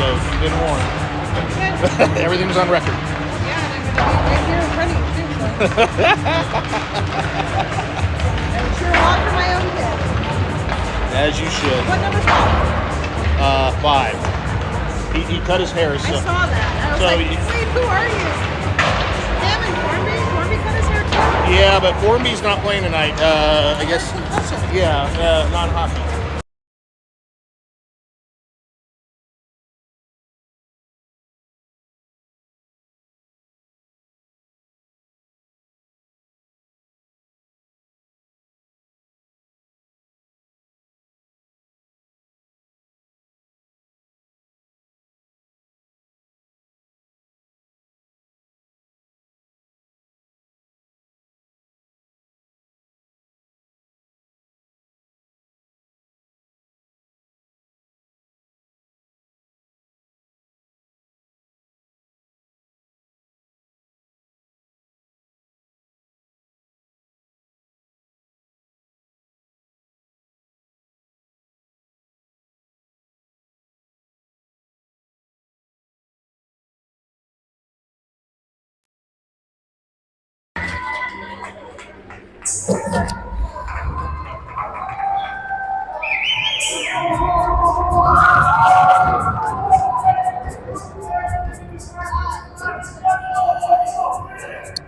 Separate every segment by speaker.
Speaker 1: You've been warned. Everything's on record.
Speaker 2: Yeah, and I'm going to be right here in front of you, too. So. I'm sure a lot for my own kid.
Speaker 1: As you should.
Speaker 2: What number's 5?
Speaker 1: 5. He cut his hair.
Speaker 2: I saw that. I was like, wait, who are you? Him and Formby? Formby cut his hair too?
Speaker 1: Yeah, but Formby's not playing tonight. I guess. Yeah, non-hockey.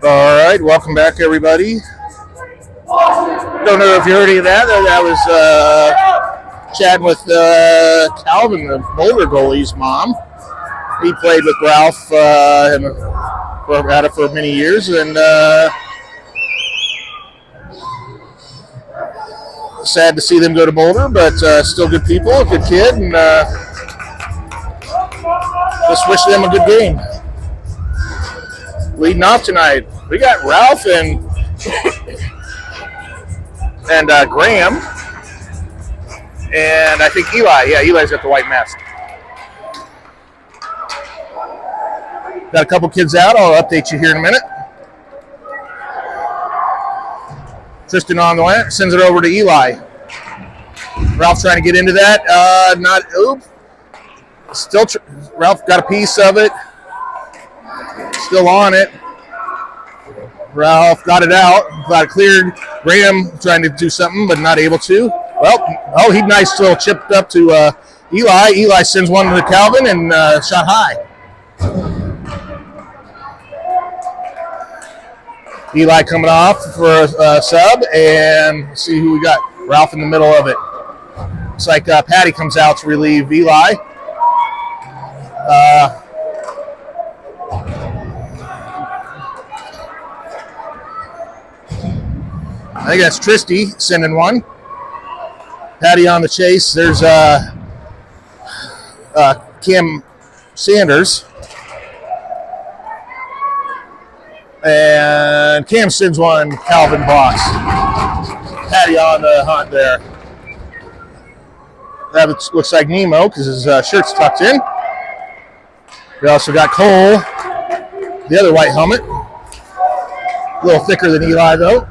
Speaker 1: All right, welcome back, everybody. Don't know if you heard any of that. That was chatting with Calvin, the Boulder goalie's mom. He played with Ralph had it for many years, and sad to see them go to Boulder, but still good people, a good kid, and just wish them a good game. Leading off tonight, we got Ralph and Graham, and I think Eli. Yeah, Eli's got the white mask. Got a couple kids out. I'll update you here in a minute. Tristan on the way, sends it over to Eli. Ralph trying to get into that. Still, Ralph got a piece of it. Still on it. Ralph got it out. Got it cleared. Graham trying to do something, but not able to. Well, he nice little chipped up to Eli. Eli sends one to Calvin and shot high. Eli coming off for a sub, and see who we got. Ralph in the middle of it. Looks like Patty comes out to relieve Eli. I think that's Tristy sending one. Patty on the chase. There's Kim Sanders. And Cam sends one, Calvin Boss. Patty on the hunt there. That looks like Nemo because his shirt's tucked in. We also got Cole, the other white helmet. A little thicker than Eli, though,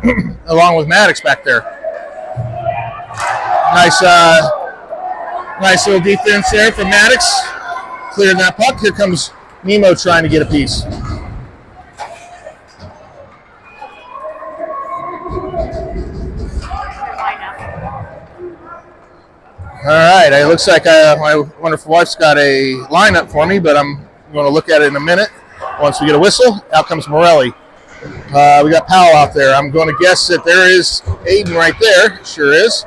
Speaker 1: along with Maddox back there. Nice little defense there from Maddox. Clearing that puck. Here comes Nemo trying to get a piece. All right, it looks like my wonderful wife's got a lineup for me, but I'm going to look at it in a minute. Once we get a whistle, out comes Morelli. We got Powell out there. I'm going to guess that there is Aiden right there. Sure is.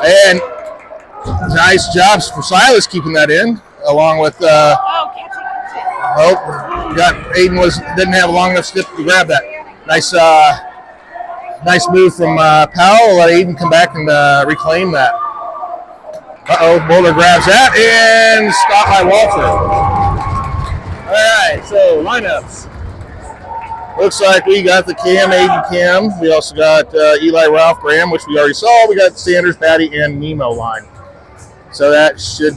Speaker 1: And nice jobs for Silas keeping that in, along with didn't have a long enough stick to grab that. Nice move from Powell. Let Aiden come back and reclaim that. Boulder grabs that and stopped by Walter. All right, so lineups. Looks like we got the Cam, Aiden, Cam. We also got Eli, Ralph, Graham, which we already saw. We got Sanders, Patty, and Nemo line. So that should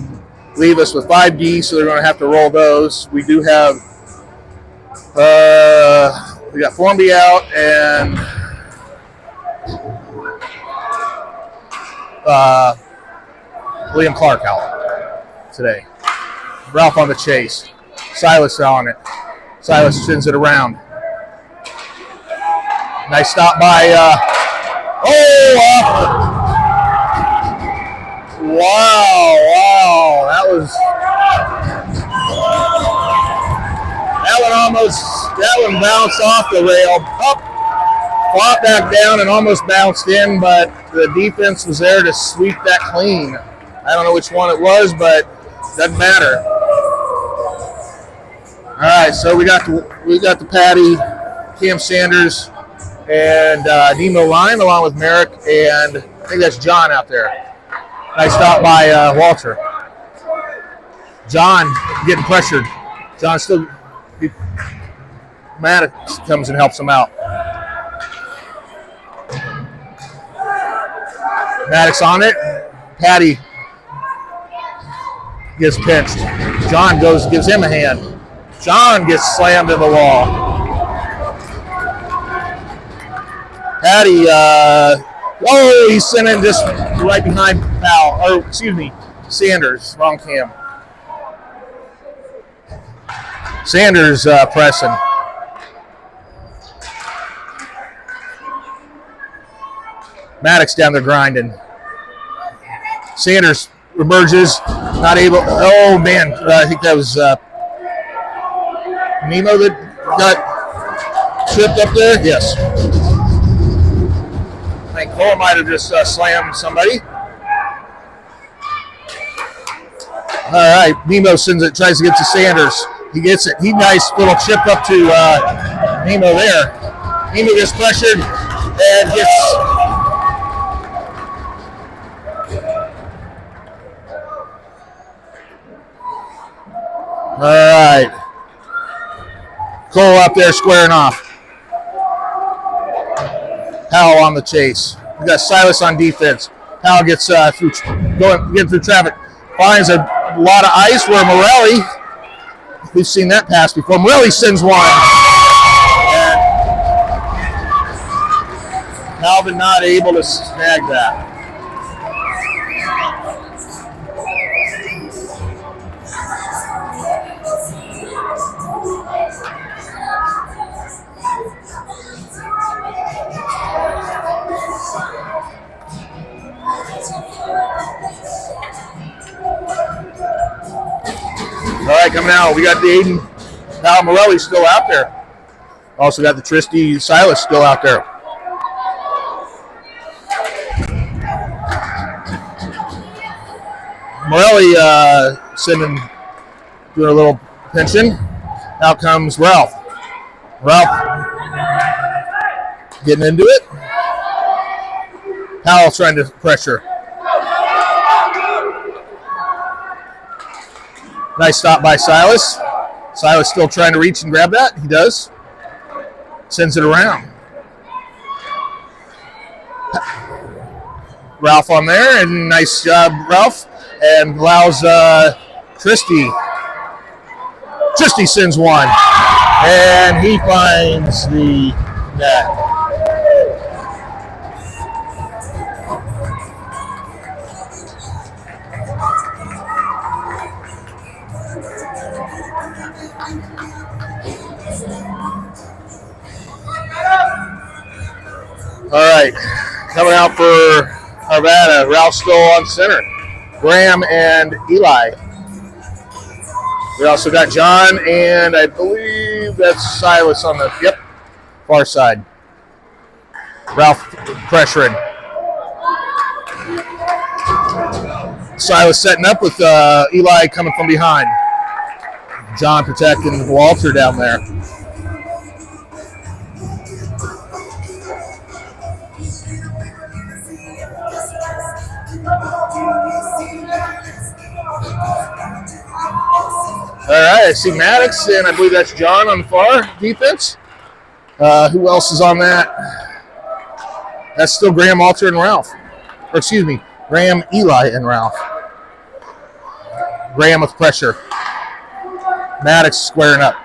Speaker 1: leave us with 5D, so they're going to have to roll those. We do have, we got Formby out and William Clark out today. Ralph on the chase. Silas on it. Silas spins it around. Nice stop by. Wow! That one bounced off the rail, up, fought back down, and almost bounced in, but the defense was there to sweep that clean. I don't know which one it was, but it doesn't matter. All right, so we got the Patty, Cam Sanders, and Nemo Lime, along with Merrick, and I think that's John out there. Nice stop by Walter. John getting pressured. John still. Maddox comes and helps him out. Maddox on it. Patty gets pinched. John gives him a hand. John gets slammed in the wall. Patty, he's sending just right behind Sanders. Wrong cam. Sanders pressing. Maddox down there grinding. Sanders emerges, not able. Oh man, I think that was Nemo that got tripped up there. Yes. I think Cole might have just slammed somebody. All right, Nemo sends it, tries to get to Sanders. He gets it. He nice little chip up to Nemo there. Nemo gets pressured and gets. All right. Cole up there squaring off. Powell on the chase. We got Silas on defense. Powell gets getting through traffic. Finds a lot of ice where Morelli. We've seen that pass before. Morelli sends one. And Calvin not able to snag that. All right, coming out. We got the Aiden Val Morelli still out there. Also got the Tristy Silas still out there. Morelli doing a little pinching. Out comes Ralph. Ralph getting into it. Powell trying to pressure. Nice stop by Silas. Silas still trying to reach and grab that. He does. Sends it around. Ralph on there, and nice job, Ralph. And allows Tristy. Tristy sends one. And he finds the net. All right, coming out for Arvada, Ralph still on center. Graham and Eli. We also got John, and I believe that's Silas on the far side. Ralph pressuring. Silas setting up with Eli coming from behind. John protecting Walter down there. All right, I see Maddox, and I believe that's John on the far defense. Who else is on that? That's still Graham, Walter, and Ralph. Or excuse me, Graham, Eli, and Ralph. Graham with pressure. Maddox squaring up.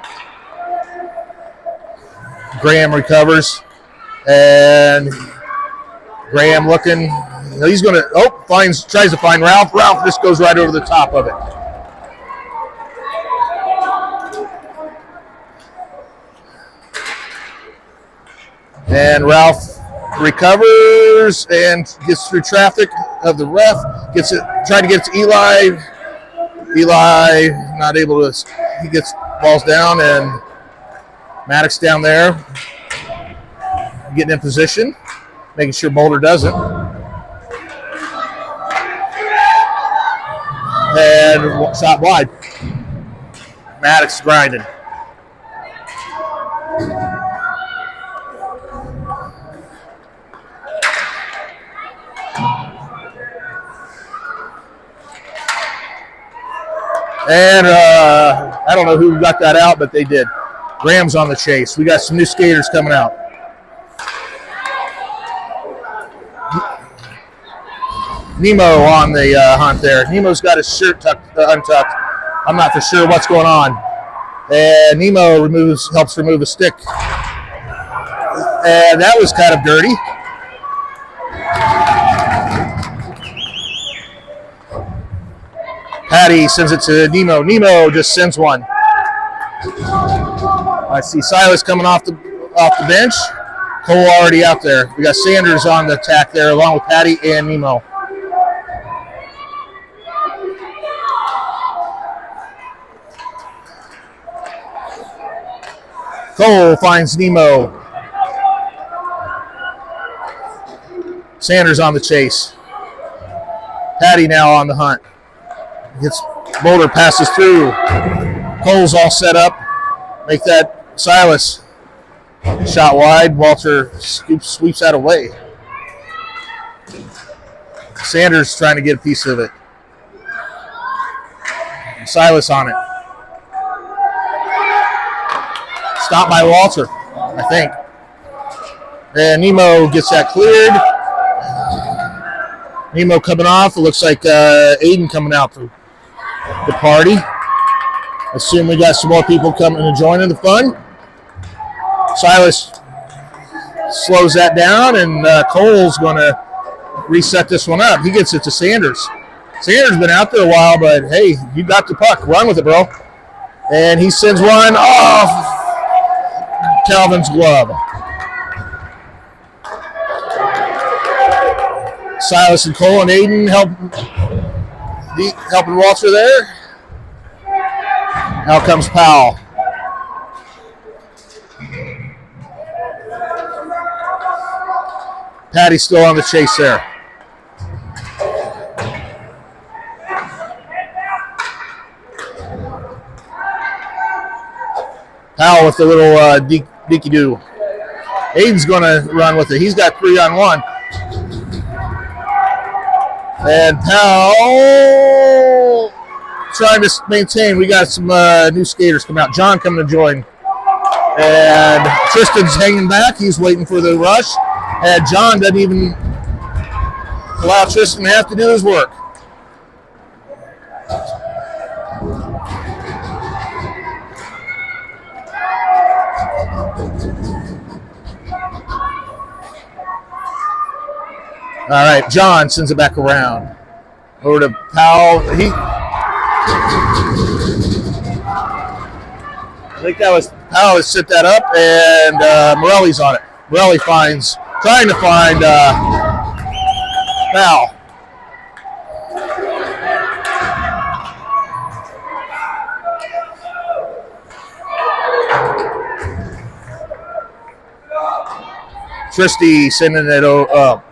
Speaker 1: Graham recovers, and Graham looking. He's going to tries to find Ralph. Ralph just goes right over the top of it. And Ralph recovers and gets through traffic of the ref. Tried to get to Eli. Eli not able to. He gets balls down, and Maddox down there getting in position, making sure Boulder doesn't. And shot wide. Maddox grinding. And I don't know who got that out, but they did. Graham's on the chase. We got some new skaters coming out. Nemo on the hunt there. Nemo's got his shirt untucked. I'm not for sure what's going on. And Nemo helps remove a stick. And that was kind of dirty. Patty sends it to Nemo. Nemo just sends one. I see Silas coming off the bench. Cole already out there. We got Sanders on the attack there along with Patty and Nemo. Cole finds Nemo. Sanders on the chase. Patty now on the hunt. Boulder passes through. Cole's all set up. Make that Silas. Shot wide. Walter sweeps that away. Sanders trying to get a piece of it. Silas on it. Stopped by Walter, I think. And Nemo gets that cleared. Nemo coming off. It looks like Aiden coming out for the party. Assume we got some more people coming and joining the fun. Silas slows that down, and Cole's going to reset this one up. He gets it to Sanders. Sanders been out there a while, but hey, you got the puck. Run with it, bro. And he sends one off Calvin's glove. Silas and Cole and Aiden helping Walter there. Now comes Powell. Patty's still on the chase there. Powell with the little deeky-doo. Aiden's going to run with it. He's got 3-on-1. And Powell trying to maintain. We got some new skaters coming out. John coming to join. And Tristan's hanging back. He's waiting for the rush. And John doesn't even allow Tristan to have to do his work. All right, John sends it back around. Over to Powell. I think that was Powell that set that up, and Morelli's on it. Morelli trying to find Powell. Tristy sending it up.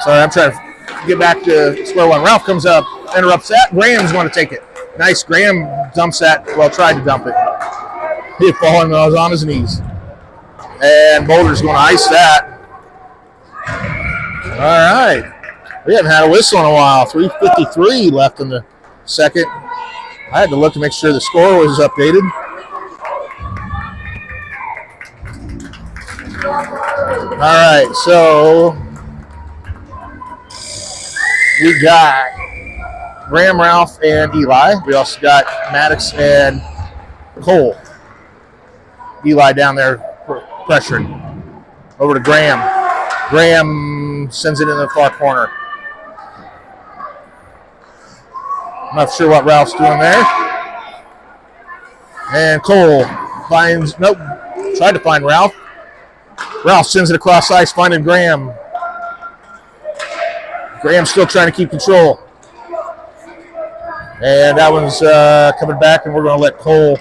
Speaker 1: Sorry, I'm trying to get back to square one. Ralph comes up, interrupts that. Graham's going to take it. Nice. Graham dumps that. Well, tried to dump it. He had fallen when I was on his knees. And Boulder's going to ice that. All right. We haven't had a whistle in a while. 3:53 left in the second. I had to look to make sure the score was updated. All right, so we got Graham, Ralph, and Eli. We also got Maddox and Cole. Eli down there pressuring. Over to Graham. Graham sends it in the far corner. I'm not sure what Ralph's doing there. And Cole tried to find Ralph. Ralph sends it across ice, finding Graham. Graham's still trying to keep control. And that one's coming back, and we're going to let Cole.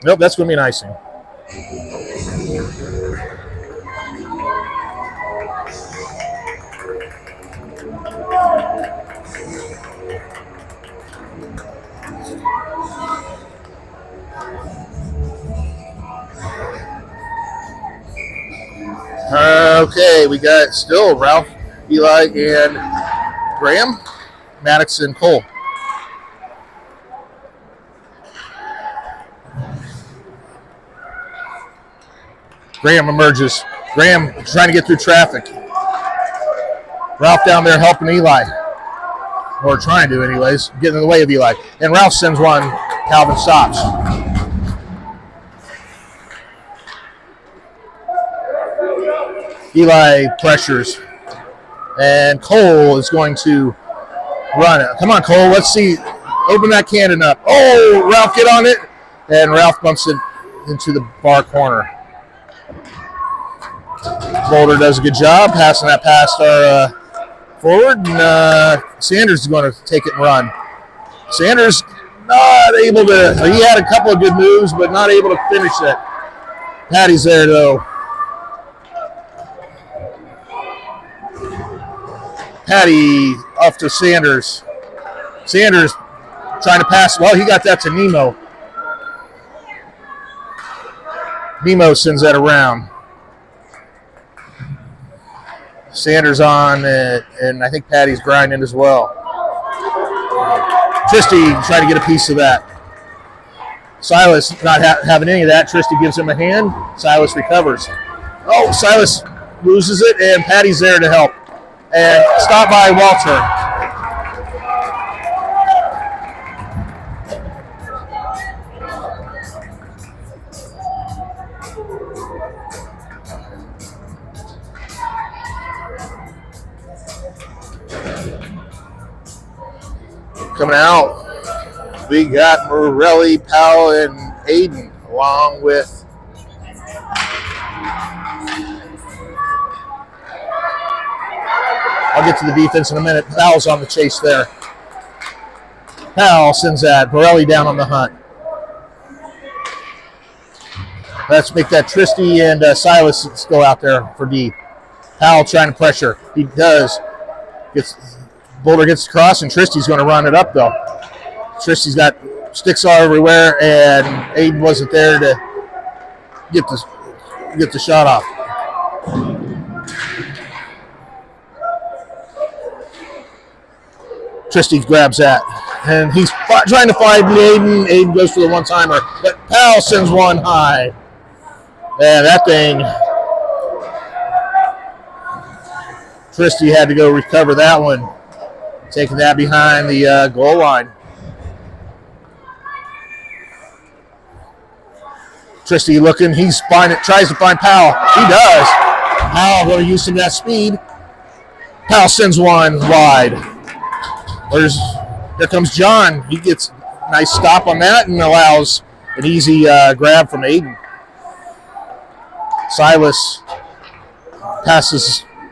Speaker 1: Nope, that's going to be an icing. Okay, we got still Ralph, Eli, and Graham, Maddox, and Cole. Graham emerges. Graham trying to get through traffic. Ralph down there helping Eli. Or trying to anyways, getting in the way of Eli. And Ralph sends one. Calvin stops. Eli pressures. And Cole is going to run it. Come on, Cole. Let's see. Open that cannon up. Oh, Ralph, get on it. And Ralph bumps it into the bar corner. Boulder does a good job passing that past our forward. And Sanders is going to take it and run. Sanders not able to. He had a couple of good moves, but not able to finish it. Patty's there, though. Patty off to Sanders. Sanders trying to pass. Well, he got that to Nemo. Nemo sends that around. Sanders on, and I think Patty's grinding as well. Tristy trying to get a piece of that. Silas not having any of that. Tristy gives him a hand. Silas recovers. Oh, Silas loses it, and Patty's there to help. And stop by Walter. Coming out, we got Morelli, Powell, and Aiden, along with I'll get to the defense in a minute. Powell's on the chase there. Powell sends that. Morelli down on the hunt. Let's make that Tristy and Silas go out there for D. Powell trying to pressure. He does. Boulder gets across, and Tristy's going to run it up, though. Tristy's got sticks all everywhere, and Aiden wasn't there to get the shot off. Tristy grabs that, and he's trying to find Aiden. Aiden goes for the one-timer, but Powell sends one high. And that thing, Tristy had to go recover that one, taking that behind the goal line. Tristy looking, tries to find Powell. He does. Powell going to use some of that speed. Powell sends one wide. There comes John. He gets a nice stop on that and allows an easy grab from Aiden. Silas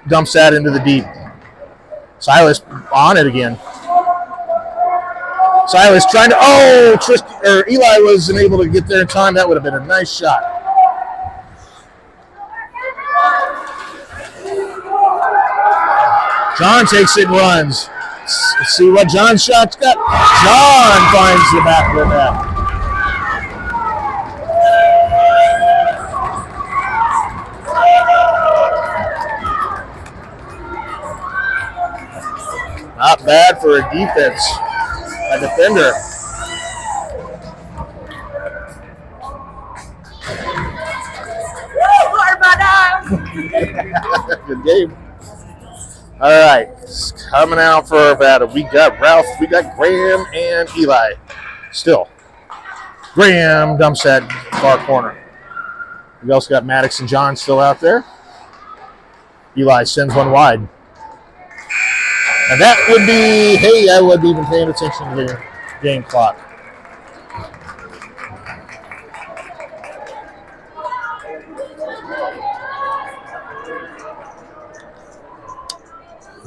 Speaker 1: dumps that into the deep. Silas on it again. Silas trying to, Eli wasn't able to get there in time. That would have been a nice shot. John takes it and runs. Let's see what John's shot's got. John finds the back of the net. Not bad for a defense, a defender. Good game. All right, coming out for our battle. We got Ralph, we got Graham, and Eli. Still, Graham dumps that far corner. We also got Maddox and John still out there. Eli sends one wide. And that would be, I wasn't even paying attention to the game clock.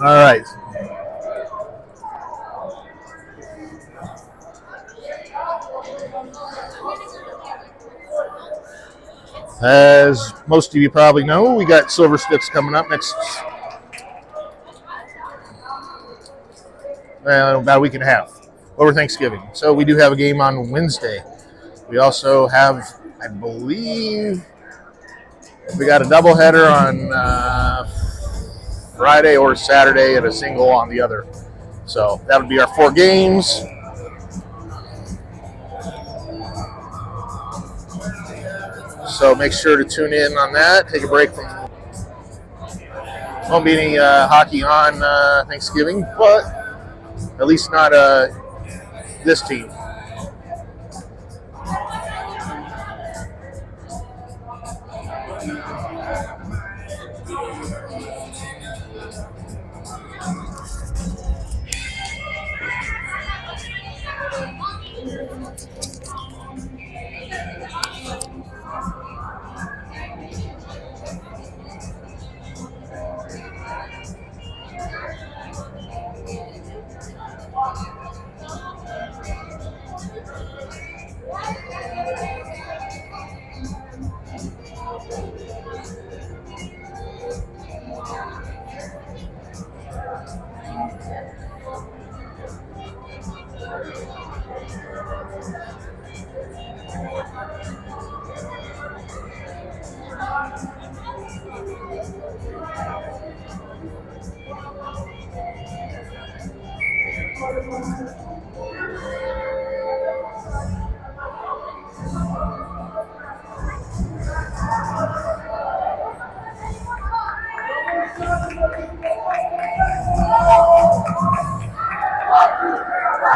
Speaker 1: All right. As most of you probably know, we got Silver Sticks coming up next, about a week and a half over Thanksgiving. So we do have a game on Wednesday. We also have, I believe, we got a doubleheader on Friday or Saturday and a single on the other. So that would be our 4 games. So make sure to tune in on that. Take a break from. Won't be any hockey on Thanksgiving, but at least not this team.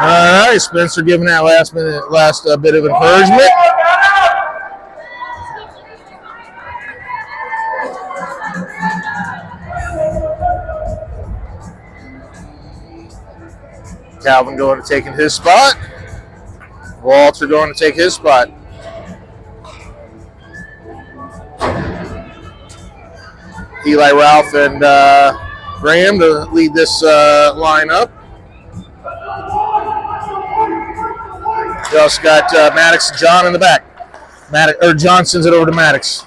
Speaker 1: All right, Spencer giving that last bit of encouragement. Calvin going to taking his spot. Walter going to take his spot. Eli, Ralph, and Graham to lead this lineup. We also got Maddox and John in the back. John sends it over to Maddox.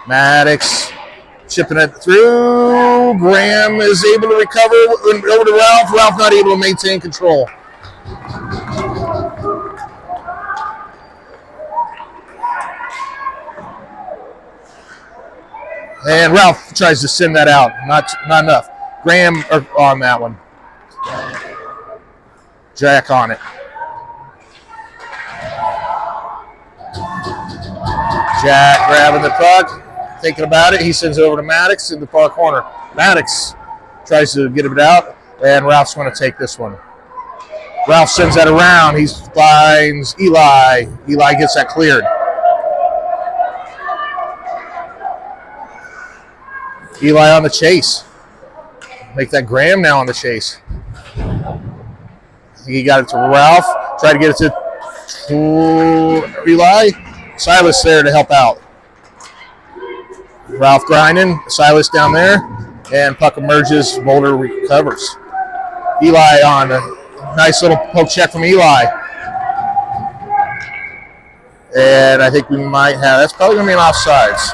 Speaker 1: Maddox chipping it through. Graham is able to recover over to Ralph. Ralph not able to maintain control. And Ralph tries to send that out. Not enough. Graham on that one. Jack on it. Jack grabbing the puck, thinking about it. He sends it over to Maddox in the far corner. Maddox tries to get it out, and Ralph's going to take this one. Ralph sends that around. He finds Eli. Eli gets that cleared. Eli on the chase. Make that Graham now on the chase. He got it to Ralph. Tried to get it to Eli. Silas there to help out. Ralph grinding. Silas down there. And puck emerges. Boulder recovers. Eli on a nice little poke check from Eli. And I think we might have, that's probably going to be an offsides.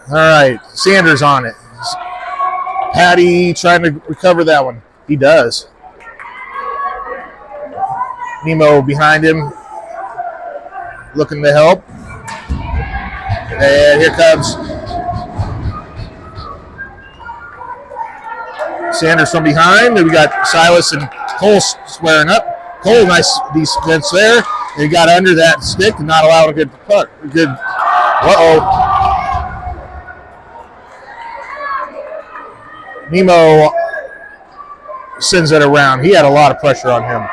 Speaker 1: All right, Sanders on it. Patty trying to recover that one. He does. Nemo behind him, looking to help. And here comes Sanders from behind. And we got Silas and Cole squaring up. Cole, nice defense there. They got under that stick and not allowed a good puck. Good. Uh-oh. Nemo sends it around. He had a lot of pressure on him.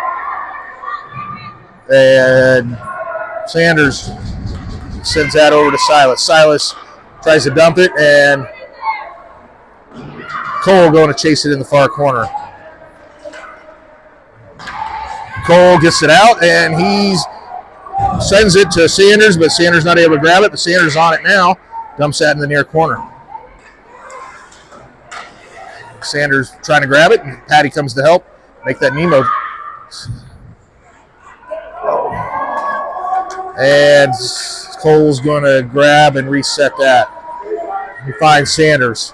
Speaker 1: And Sanders sends that over to Silas. Silas tries to dump it, and Cole going to chase it in the far corner. Cole gets it out, and he sends it to Sanders, but Sanders not able to grab it. But Sanders on it now. Dumps that in the near corner. Sanders trying to grab it, and Patty comes to help make that Nemo. And Cole's going to grab and reset that. He finds Sanders.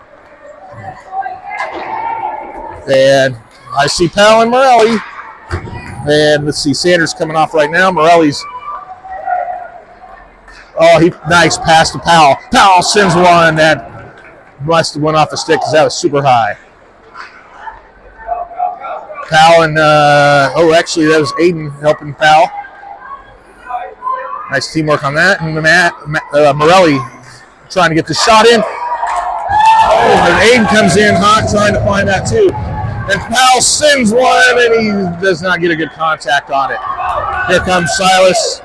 Speaker 1: And I see Powell and Morelli. And let's see, Sanders coming off right now. Morelli's. Oh, nice pass to Powell. Powell sends one that must have went off the stick because that was super high. Powell and, actually that was Aiden helping Powell. Nice teamwork on that. And Morelli trying to get the shot in. Oh, and Aiden comes in hot trying to find that too. And Powell sends one, and he does not get a good contact on it. Here comes Silas.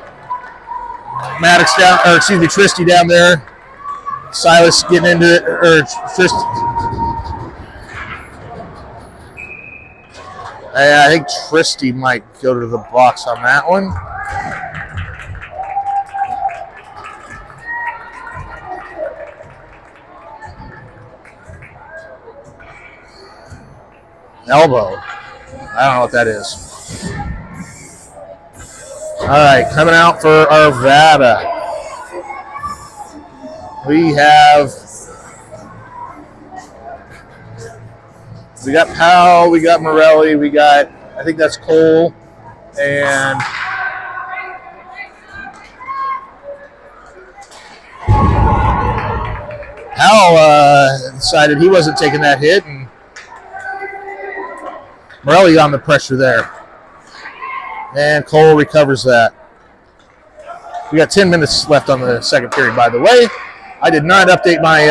Speaker 1: Tristy down there. Silas getting into it, or Tristy. I think Tristy might go to the box on that one. Elbow. I don't know what that is. All right, coming out for Arvada. We got Powell, we got Morelli, we got, I think that's Cole, and Powell decided he wasn't taking that hit, and Morelli on the pressure there. And Cole recovers that. We got 10 minutes left on the second period, by the way. I did not update my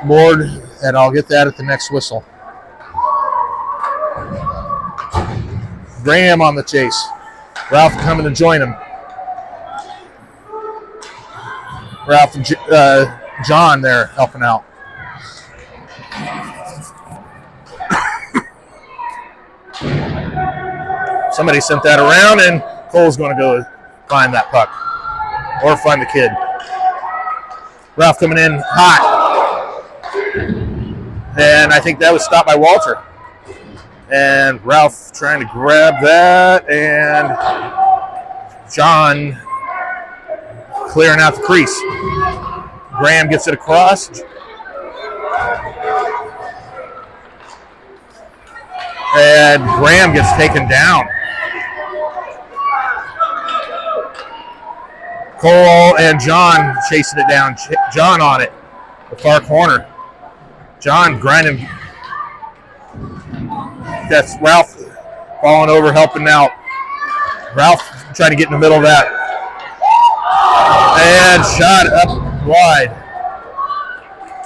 Speaker 1: board, and I'll get that at the next whistle. Graham on the chase. Ralph coming to join him. Ralph and John there helping out. Somebody sent that around, and Cole's going to go find that puck. Or find the kid. Ralph coming in hot. And I think that was stopped by Walter. And Ralph trying to grab that, and John clearing out the crease. Graham gets it across. And Graham gets taken down. Cole and John chasing it down. John on it. The far corner. John grinding. That's Ralph falling over, helping out. Ralph trying to get in the middle of that. And shot up wide.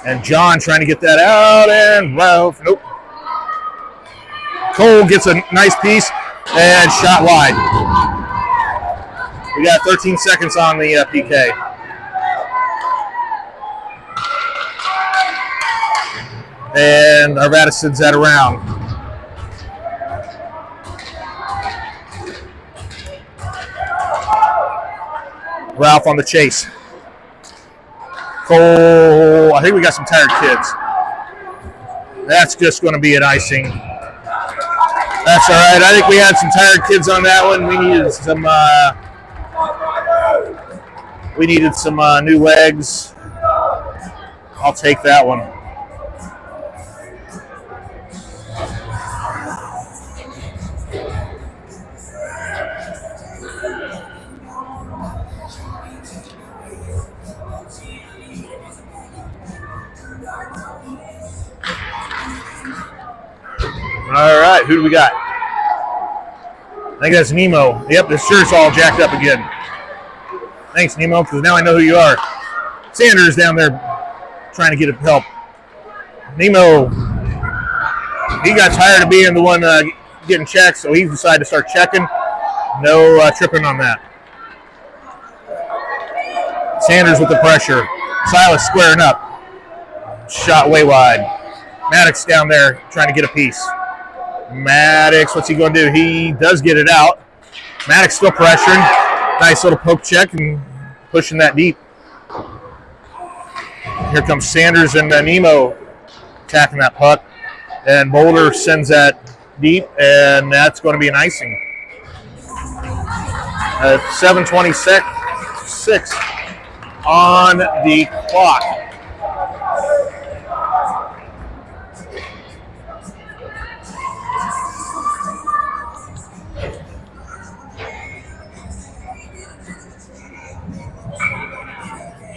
Speaker 1: And John trying to get that out, and Ralph, nope. Cole gets a nice piece and shot wide. We got 13 seconds on the PK. And Arvada sends that around. Ralph on the chase. Cole, I think we got some tired kids. That's just going to be an icing. That's all right. I think we had some tired kids on that one. We needed some new legs. I'll take that one. All right, who do we got? I think that's Nemo. Yep, this shirt's all jacked up again. Thanks, Nemo, because now I know who you are. Sanders down there trying to get help. Nemo, he got tired of being the one getting checked, so he decided to start checking. No tripping on that. Sanders with the pressure. Silas squaring up. Shot way wide. Maddox down there trying to get a piece. Maddox, what's he going to do? He does get it out. Maddox still pressuring. Nice little poke check and pushing that deep. Here comes Sanders and Nemo attacking that puck. And Boulder sends that deep, and that's going to be an icing. 7:26 on the clock.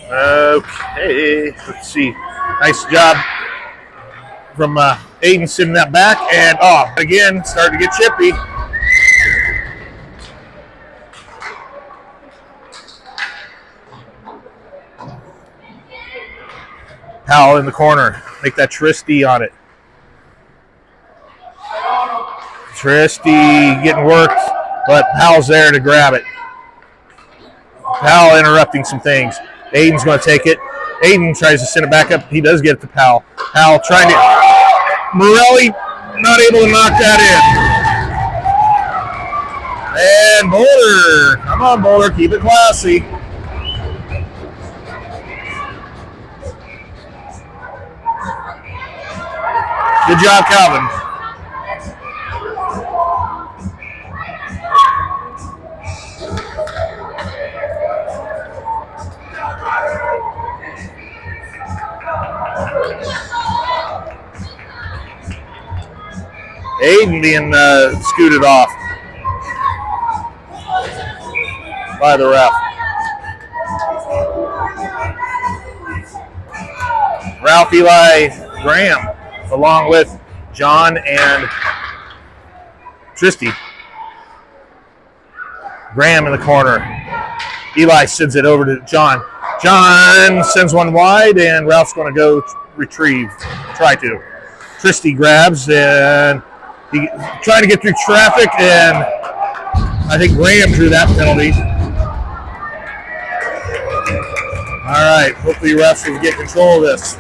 Speaker 1: Okay, let's see. Nice job from Aiden sending that back, and again, starting to get chippy. Powell in the corner. Make that Tristy on it. Tristy getting worked, but Powell's there to grab it. Powell interrupting some things. Aiden's going to take it. Aiden tries to send it back up. He does get it to Powell. Powell trying to... Morelli not able to knock that in. And Boulder. Come on, Boulder. Keep it classy. Good job, Calvin. Aiden being scooted off by the ref. Ralph Eli Graham along with John and Tristy. Graham in the corner. Eli sends it over to John. John sends one wide, and Ralph's going to go try to. Tristy grabs, and he trying to get through traffic, and I think Graham drew that penalty. All right, hopefully refs will get control of this.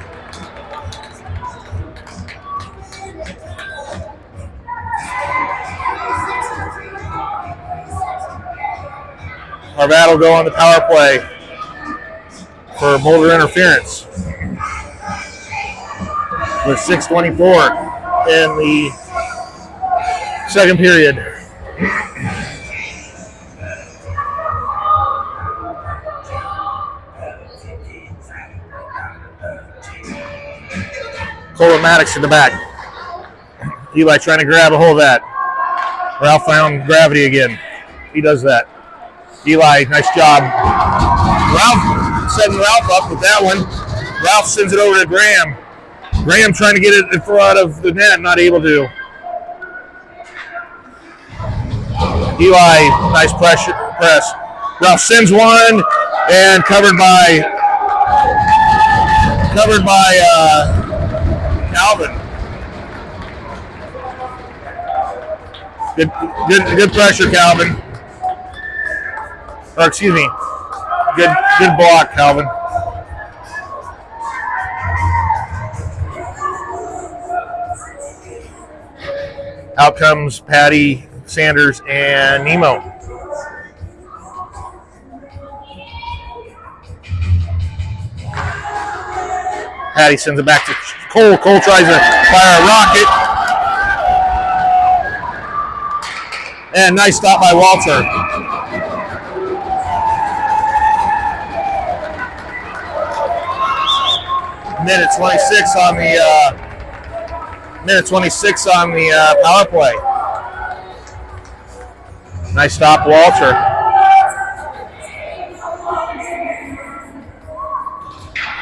Speaker 1: Arvat will go on the power play for Boulder interference with 6:24 in the second period. Cole Maddox in the back. Eli trying to grab a hold of that. Ralph found gravity again. He does that. Eli, nice job. Ralph setting Ralph up with that one. Ralph sends it over to Graham. Graham trying to get it in front of the net, not able to. Eli, nice press. Ralph sends one, and covered by Calvin. Good pressure, Calvin. Or excuse me, good block, Calvin. Out comes Patty, Sanders, and Nemo. Patty sends it back to Cole. Cole tries to fire a rocket. And nice stop by Walter. Minute 26 on the power play. Nice stop, Walter.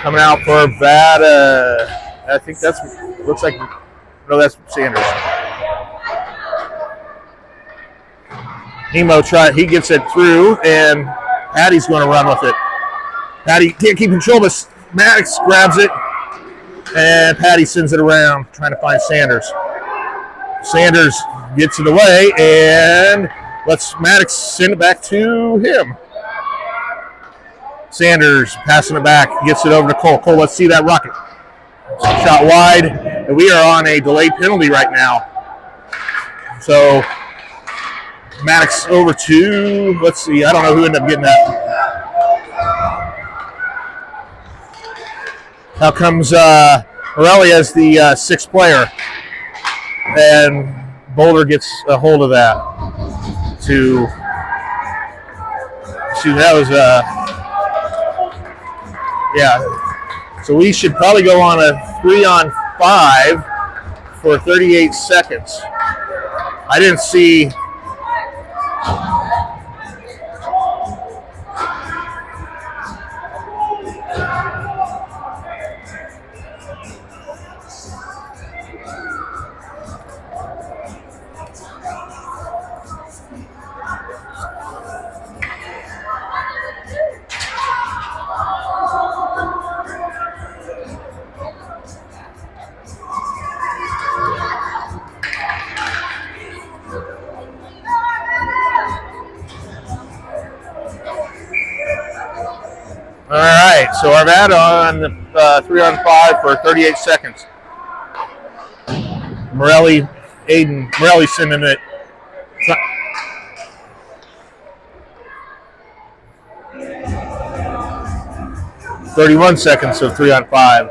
Speaker 1: Coming out for Vada. I think looks like, no, that's Sanders. Nemo he gets it through, and Patty's going to run with it. Patty can't keep control, but Maddox grabs it. And Patty sends it around, trying to find Sanders. Sanders gets it away, and Let's Maddox send it back to him. Sanders passing it back, gets it over to Cole. Cole, let's see that rocket. Shot wide, and we are on a delayed penalty right now. So Maddox over to, let's see, I don't know who ended up getting that. Now comes Morelli as the sixth player, and Boulder gets a hold of that. That was so we should probably go on a 3-on-5 for 38 seconds. I didn't see. All right, so Arvada on 3-on-5 for 38 seconds. Morelli sending it. 31 seconds of 3-on-5.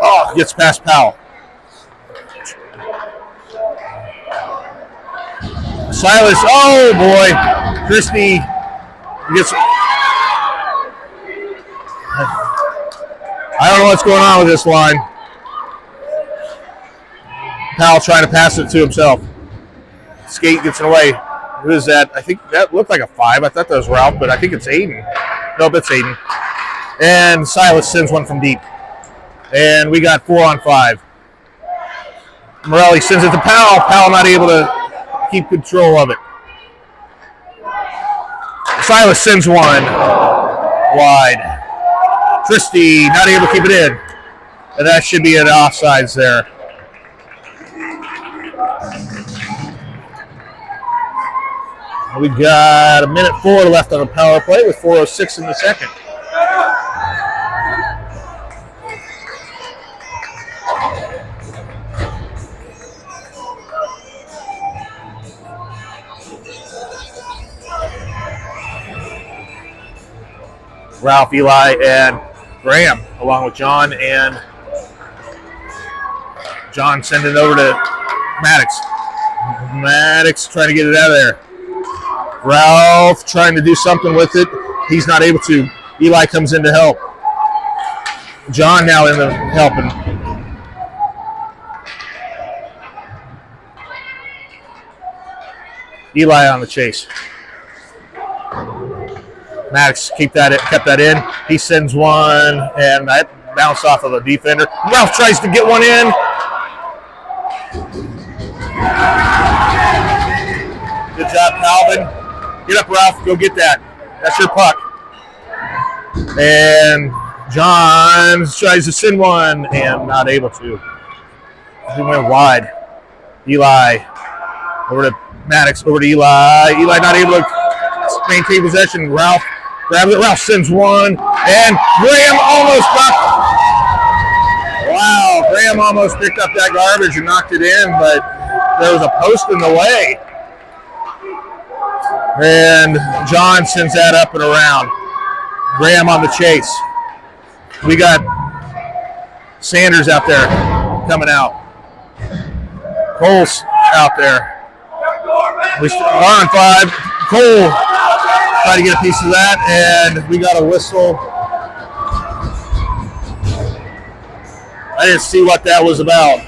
Speaker 1: Oh, gets past Powell. Silas, oh boy. Christie gets. I don't know what's going on with this line. Powell trying to pass it to himself. Skate gets it away. Who is that? I think that looked like a 5. I thought that was Ralph, but I think it's Aiden. Nope, it's Aiden. And Silas sends one from deep. And we got 4-on-5. Morelli sends it to Powell. Powell not able to keep control of it. Silas sends one wide. Christie not able to keep it in. And that should be an offsides there. We got 1:04 left on the power play with 4:06 in the second. Ralph, Eli, and Graham, along with John, and John sending it over to Maddox. Maddox trying to get it out of there. Ralph trying to do something with it. He's not able to. Eli comes in to help. John now in the helping. Eli on the chase. Maddox kept that in. He sends one, and that bounced off of a defender. Ralph tries to get one in. Good job, Calvin. Get up, Ralph. Go get that. That's your puck. And John tries to send one, and not able to. He went wide. Eli over to Maddox, over to Eli. Eli not able to maintain possession. Ralph grabs it. Ralph sends one, and Graham almost got. Wow, Graham almost picked up that garbage and knocked it in, but there was a post in the way. And John sends that up and around. Graham on the chase. We got Sanders out there coming out. Cole's out there. We are on 5. Cole try to get a piece of that, and we got a whistle. I didn't see what that was about.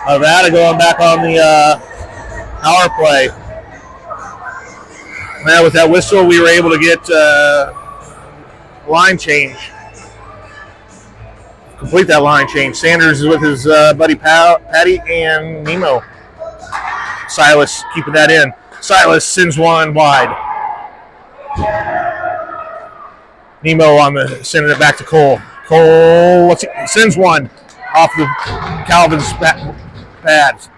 Speaker 1: Arvada going back on the power play. Now with that whistle, we were able to get line change complete that line change. Sanders is with his buddy Patty and Nemo. Silas keeping that in. Silas sends one wide. Nemo sending it back to Cole. Cole sends one off the Calvin's pads.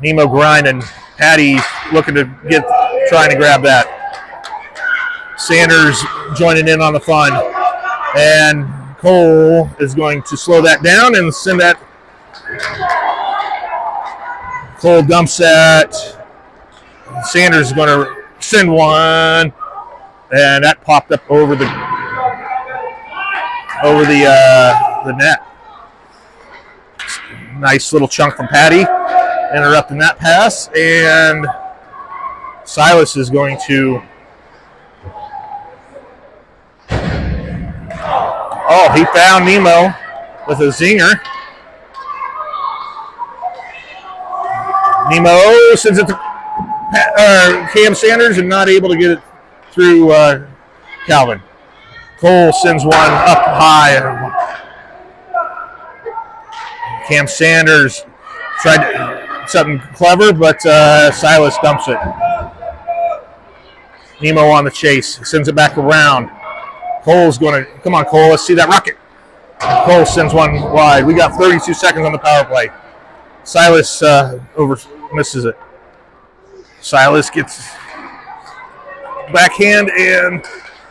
Speaker 1: Nemo grinding. Patty looking to trying to grab that. Sanders joining in on the fun. And Cole is going to slow that down and send that. Cole dumps that. Sanders is going to send one. And that popped up over the net. Nice little chunk from Patty, interrupting that pass, and Silas is going to. Oh, he found Nemo with a zinger. Nemo sends it to Cam Sanders and not able to get it through Calvin. Cole sends one up high. Cam Sanders tried something clever, but Silas dumps it. Nemo on the chase. Sends it back around. Cole's going to, come on Cole, let's see that rocket. Cole sends one wide. We got 32 seconds on the power play. Silas misses it. Silas gets backhand and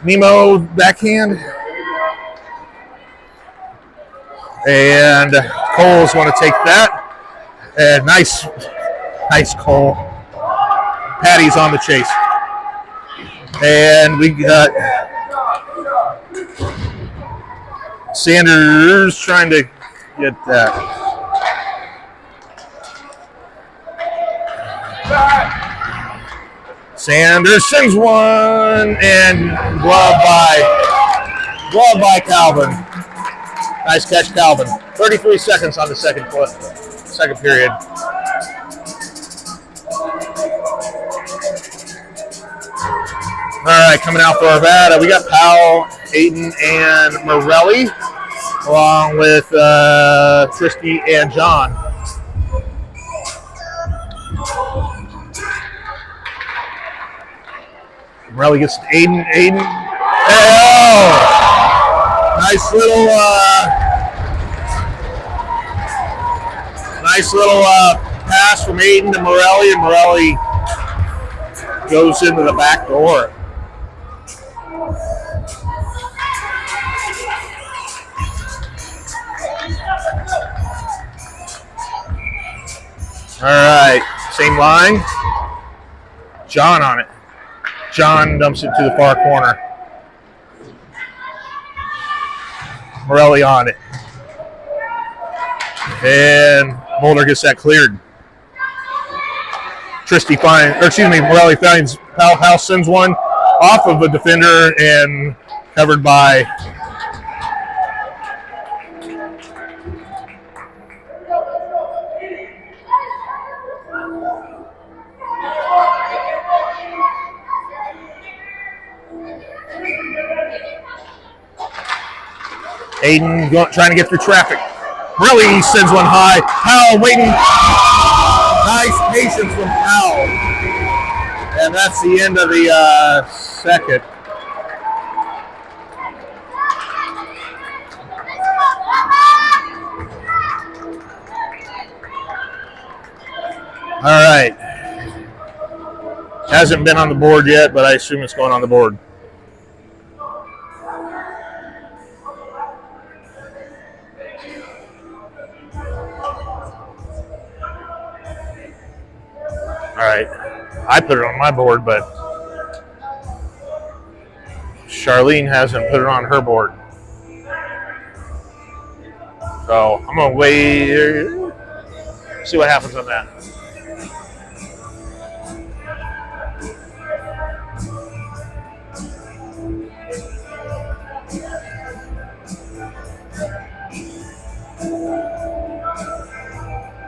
Speaker 1: Nemo backhand. And Cole's going to take that. And nice Cole. Patty's on the chase. And we got Sanders trying to get that. Sanders sends one and glove by Calvin. Nice catch, Calvin. 33 seconds on the second period. All right, coming out for Arvada, we got Powell, Hayden, and Morelli, along with Tristy and John. Morelli gets to Aiden. Oh! Nice little pass from Aiden to Morelli, and Morelli goes into the back door. All right, same line. John on it. John dumps it to the far corner. Morelli on it. And Boulder gets that cleared. Morelli finds Powell sends one off of a defender and covered by Aiden trying to get through traffic. Morelli sends one high. Powell waiting. Nice patience from Powell. And that's the end of the second. All right. Hasn't been on the board yet, but I assume it's going on the board. All right, I put it on my board, but Charlene hasn't put it on her board. So I'm going to wait, see what happens on that.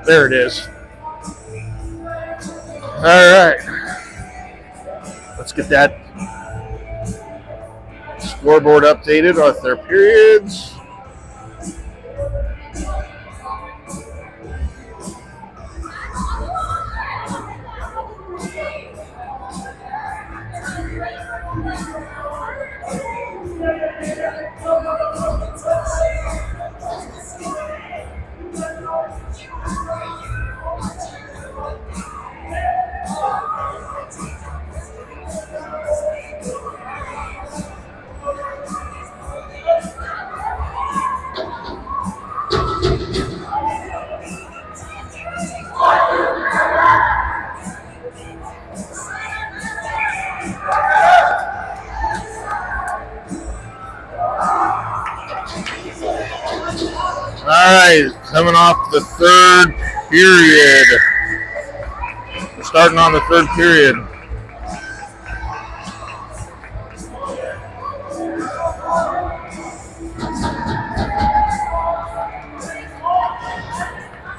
Speaker 1: There it is. All right, let's get that scoreboard updated with their periods. right, coming off the third period. Starting on the third period.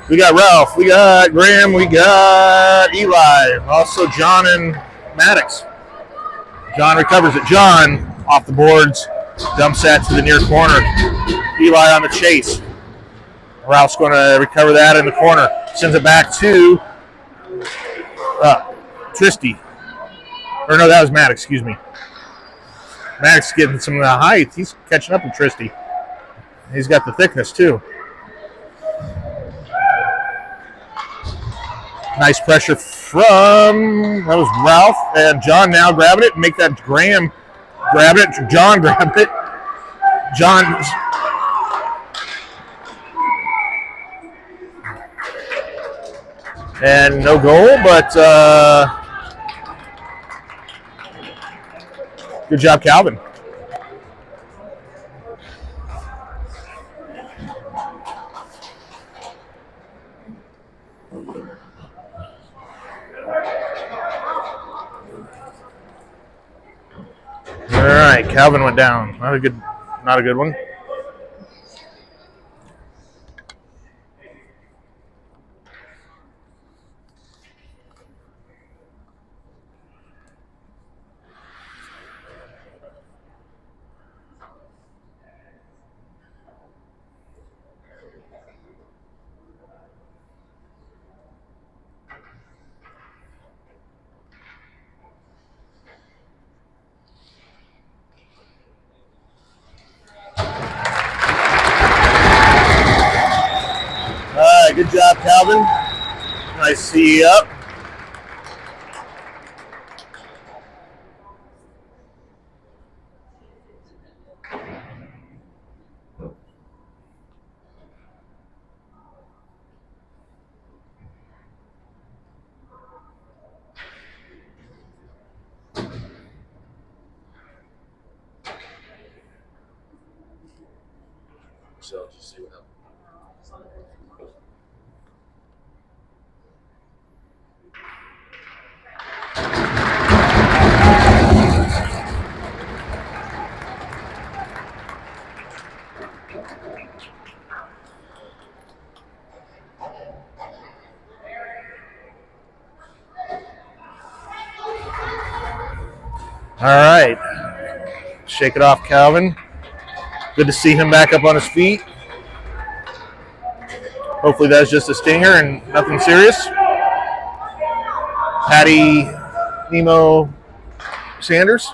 Speaker 1: We got Ralph, we got Graham, we got Eli, also John and Maddox. John recovers it. John off the boards, dumps that to the near corner. Eli on the chase. Ralph's going to recover that in the corner. Sends it back to Tristy. Or no, that was Maddox, excuse me. Maddox getting some of the height. He's catching up with Tristy. He's got the thickness too. Nice pressure from, that was Ralph, and John now grabbing it. Make that Graham grab it. John grabbed it. John. And no goal, but good job, Calvin. All right, Calvin went down. Not a good one. Good job, Calvin. Nice to see you up. So, just see what happens. All right. Shake it off, Calvin. Good to see him back up on his feet. Hopefully that's just a stinger and nothing serious. Patty, Nemo, Sanders.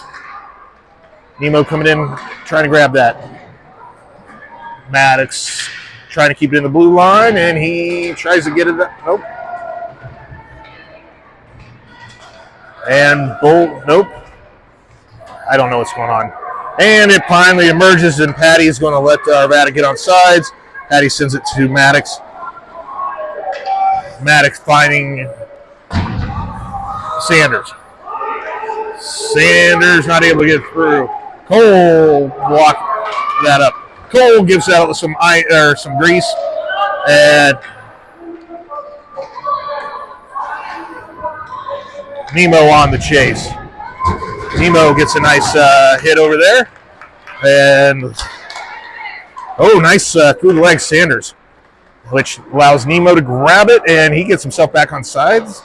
Speaker 1: Nemo coming in, trying to grab that. Maddox trying to keep it in the blue line, and he tries to get it up. Nope. And Bolt, nope. I don't know what's going on. And it finally emerges, and Patty is going to let Arvada get on sides. Patty sends it to Maddox. Maddox finding Sanders. Sanders not able to get through. Cole blocked that up. Cole gives out some grease, and Nemo on the chase. Nemo gets a nice hit over there, and nice through the leg Sanders, which allows Nemo to grab it, and he gets himself back on sides.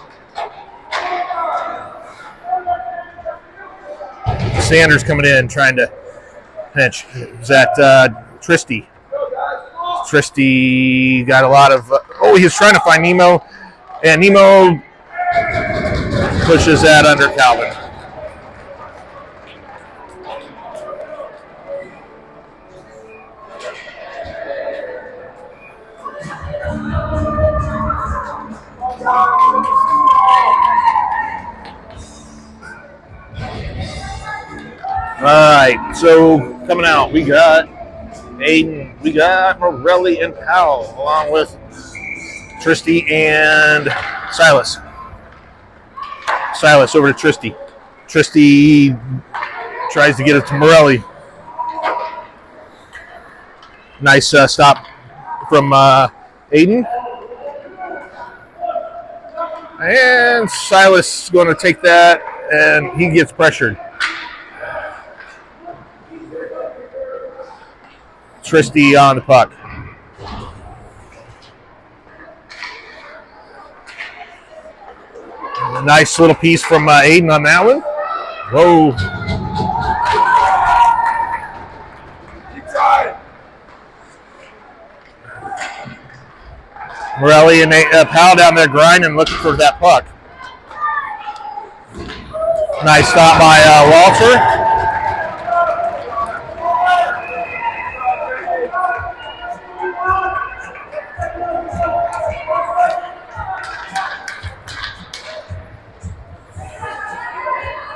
Speaker 1: Sanders coming in trying to pinch. Is that Tristy? Tristy got a lot of. He was trying to find Nemo, and Nemo pushes that under Calvin. All right, so coming out, we got Aiden, we got Morelli and Powell, along with Tristy and Silas. Silas over to Tristy. Tristy tries to get it to Morelli. Nice stop from Aiden. And Silas is going to take that, and he gets pressured. Tristy on the puck. Nice little piece from Aiden on that one. Whoa. Morelli and Powell down there grinding, looking for that puck. Nice stop by Walter.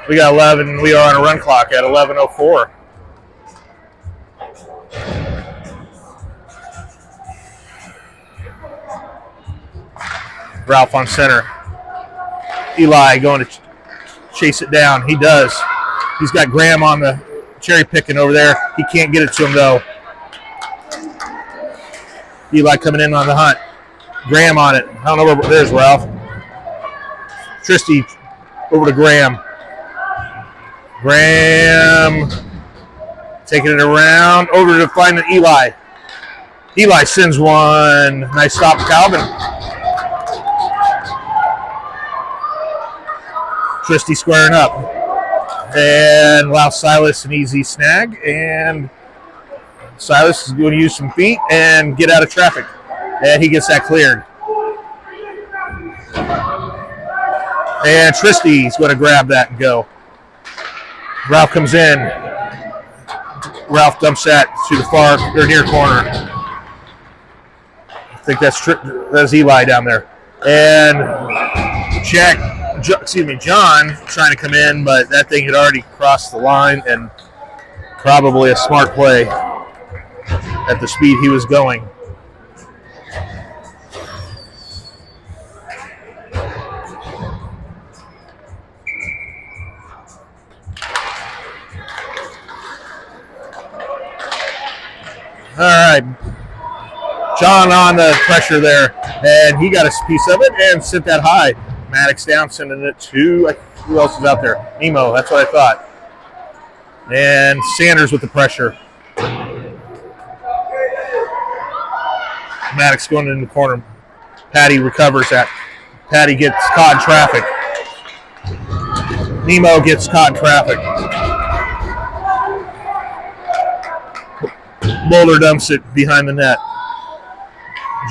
Speaker 1: We got 11. We are on a run clock at 11:04. Ralph on center. Eli going to chase it down. He does. He's got Graham on the cherry picking over there. He can't get it to him though. Eli coming in on the hunt. Graham on it. I don't know where. There's Ralph. Tristy over to Graham. Graham taking it around over to find Eli. Eli sends one. Nice stop, Calvin. Tristy squaring up. And allow Silas an easy snag. And Silas is going to use some feet and get out of traffic. And he gets that cleared. And Tristy's going to grab that and go. Ralph comes in. Ralph dumps that to the far or near corner. I think that's Eli down there. And John trying to come in, but that thing had already crossed the line, and probably a smart play at the speed he was going. All right. John on the pressure there, and he got a piece of it and sent that high. Maddox down, sending it to, who else is out there? Nemo, that's what I thought. And Sanders with the pressure. Maddox going in the corner. Patty recovers that. Patty gets caught in traffic. Nemo gets caught in traffic. Boulder dumps it behind the net.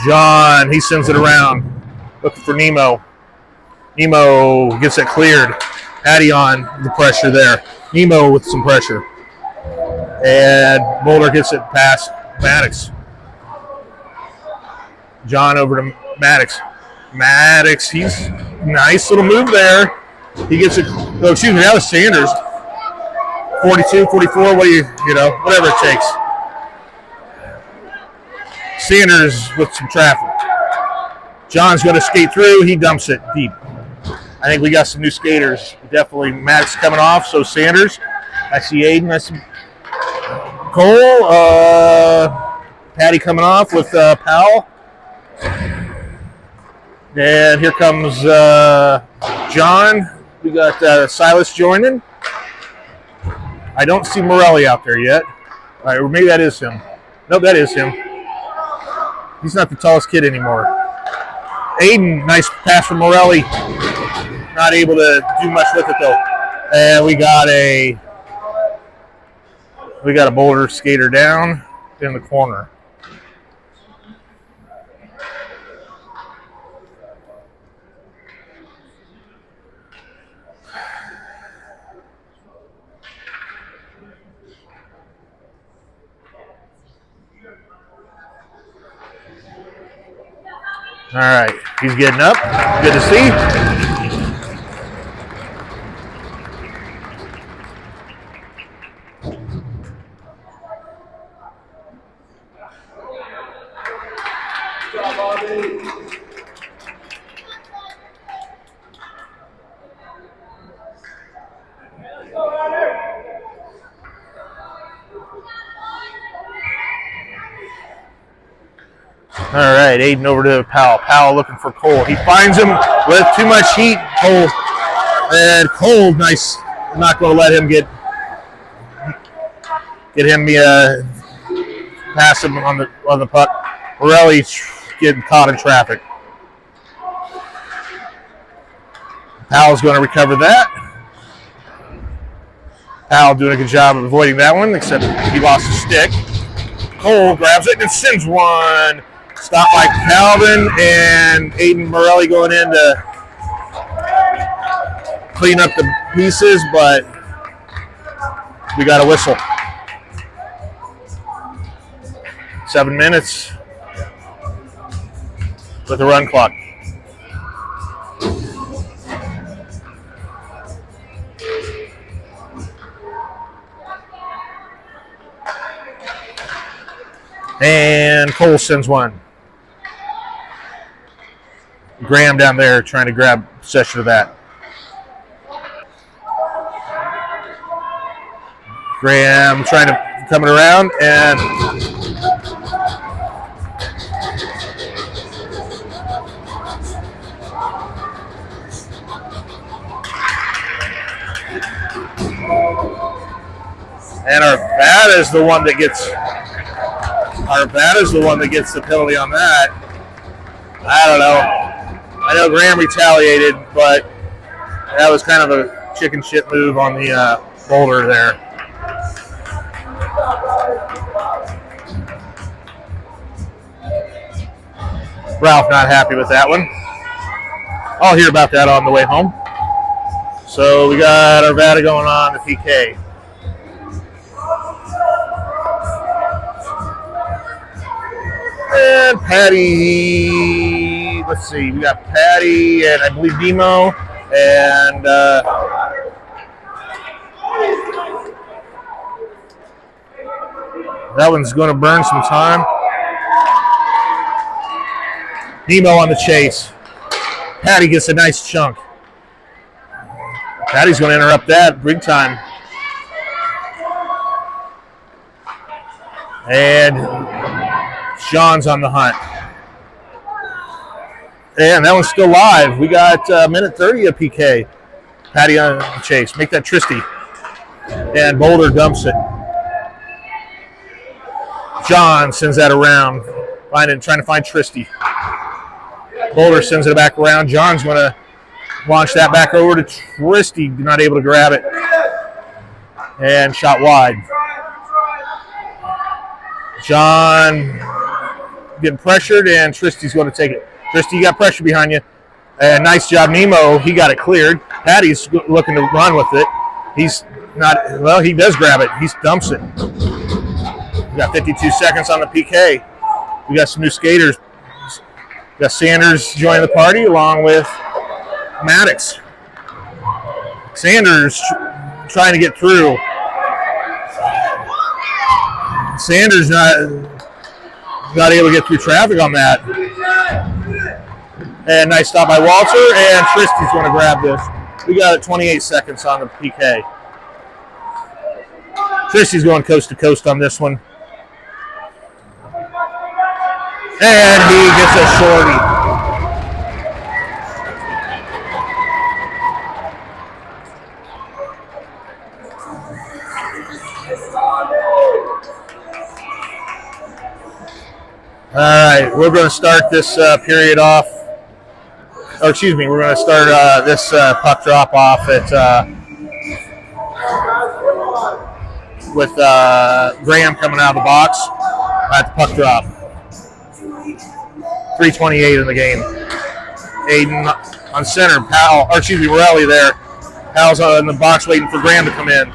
Speaker 1: John, he sends it around. Looking for Nemo. Nemo gets it cleared. Patty on the pressure there. Nemo with some pressure. And Boulder gets it past Maddox. John over to Maddox. Maddox, he's nice little move there. He gets it. Oh, excuse me, that was Sanders. 42, 44, whatever it takes. Sanders with some traffic. John's going to skate through. He dumps it deep. I think we got some new skaters. Definitely Maddox coming off, so Sanders. I see Aiden. I see Cole. Patty coming off with Powell. And here comes John. We got Silas joining. I don't see Morelli out there yet. All right, or maybe that is him. Nope, that is him. He's not the tallest kid anymore. Aiden, nice pass from Morelli. Not able to do much with it though. And we got a Boulder skater down in the corner. All right, he's getting up. Good to see. All right, Aiden over to Powell. Powell looking for Cole. He finds him with too much heat. Cole, nice. Not going to let him get him pass him on the puck. Morelli getting caught in traffic. Powell's going to recover that. Powell doing a good job of avoiding that one, except he lost his stick. Cole grabs it and sends one. Stopped by Calvin, and Aiden Morelli going in to clean up the pieces, but we got a whistle. 7 minutes with a run clock. And Cole sends one. Graham down there trying to grab possession of that. Graham trying to coming around and Arvada is the one that gets the penalty on that. I don't know. I know Graham retaliated, but that was kind of a chicken shit move on the Boulder there. Ralph not happy with that one. I'll hear about that on the way home. So we got Arvada going on the PK. And Patty, let's see, we got Patty and I believe Demo, and that one's going to burn some time. Demo on the chase. Patty gets a nice chunk. Patty's going to interrupt that big time. And John's on the hunt. And that one's still live. We got minute 30 of PK. Patty on the chase. Make that Tristy. And Boulder dumps it. John sends that around. Trying to find Tristy. Boulder sends it back around. John's going to launch that back over to Tristy. Not able to grab it. And shot wide. John getting pressured, and Tristy's going to take it. Tristy, you got pressure behind you. And nice job, Nemo. He got it cleared. Patty's looking to run with it. He's not, well, he does grab it. He dumps it. We got 52 seconds on the PK. We got some new skaters. We got Sanders joining the party along with Maddox. Sanders trying to get through. Sanders not able to get through traffic on that. And nice stop by Walter, and Tristy's going to grab this. We got 28 seconds on the PK. Tristy's going coast to coast on this one. And he gets a shorty. All right, we're going to start this period off. Or excuse me, we're going to start this puck drop off at with Graham coming out of the box at the puck drop. 3:28 in the game. Aiden on center. Morelli there. Powell's in the box waiting for Graham to come in.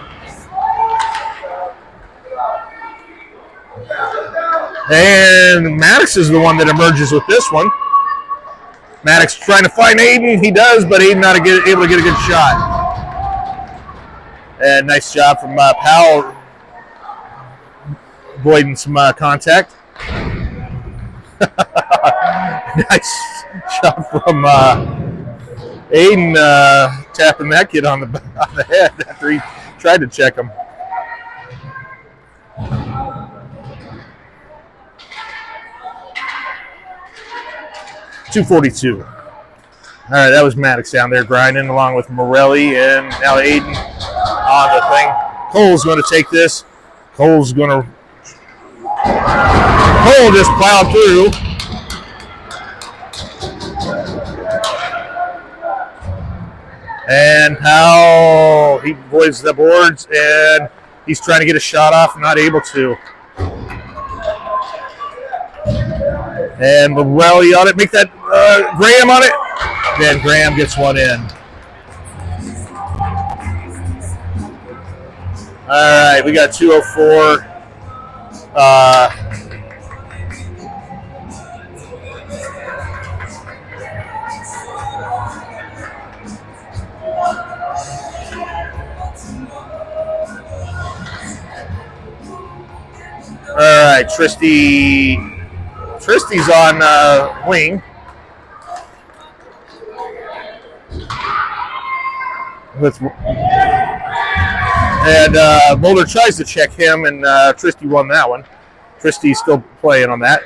Speaker 1: And Maddox is the one that emerges with this one. Maddox trying to find Aiden. He does, but Aiden not able to get a good shot. And nice job from Powell avoiding some contact. Nice shot from Aiden tapping that kid on the head after he tried to check him. 242. All right, that was Maddox down there grinding along with Morelli and now Aiden on the thing. Cole's going to take this. Cole just plowed through. And Powell, he avoids the boards and he's trying to get a shot off, not able to. And Morelli on it, make that Graham on it. Then Graham gets one in. All right, we got 204. All right, Tristy's on wing. And Boulder tries to check him, and Tristy won that one. Tristy's still playing on that.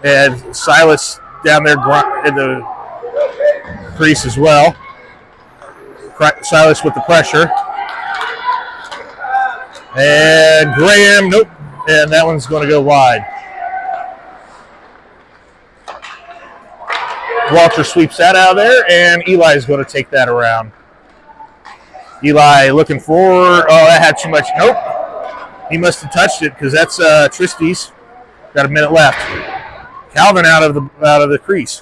Speaker 1: And Silas down there in the crease as well. Silas with the pressure. And Graham, nope. And that one's going to go wide. Walter sweeps that out of there, and Eli's going to take that around. Eli looking for, that had too much. Nope. He must have touched it because that's Tristy's. Got a minute left. Calvin out of the crease.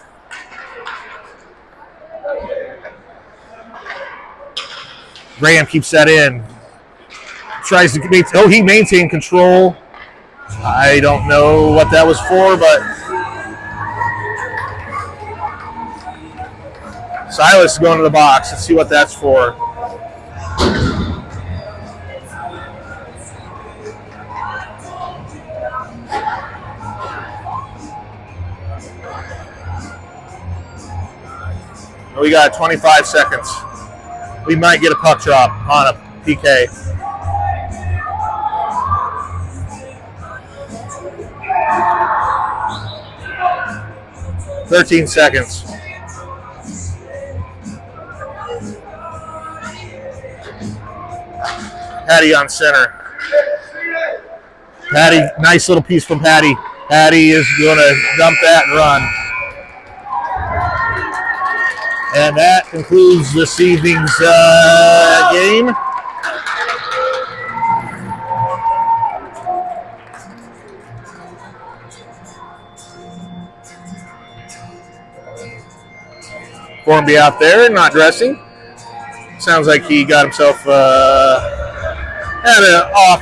Speaker 1: Graham keeps that in. Tries to he maintained control. I don't know what that was for, but Silas is going to the box. Let's see what that's for. We got 25 seconds. We might get a puck drop on a PK. "13 seconds. Patty on center. Patty, nice little piece from Patty. Patty is going to dump that and run. And that concludes this evening's game. Formby out there, not dressing. Sounds like he got himself had an off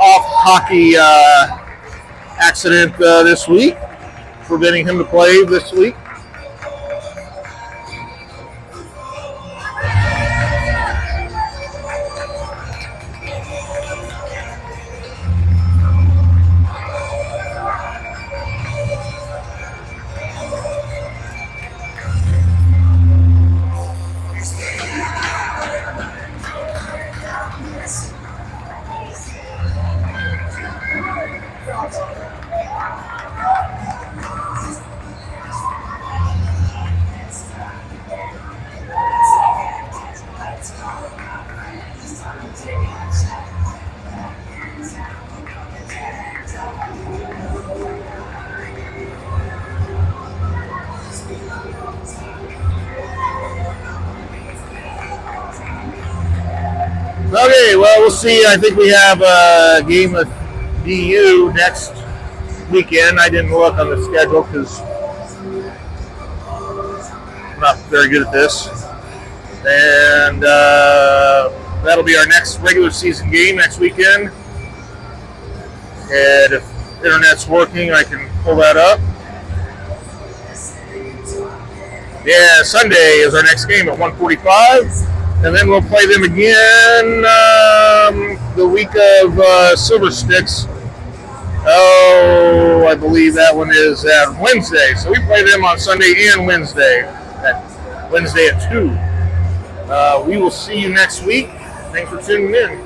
Speaker 1: hockey accident this week, preventing him to play this week. Okay, well, we'll see. I think we have a game with DU next weekend. I didn't look on the schedule because I'm not very good at this. And that'll be our next regular season game next weekend. And if internet's working, I can pull that up. Yeah, Sunday is our next game at 1:45. And then we'll play them again the week of Silver Sticks. Oh, I believe that one is at Wednesday. So we play them on Sunday and Wednesday. At 2. We will see you next week. Thanks for tuning in.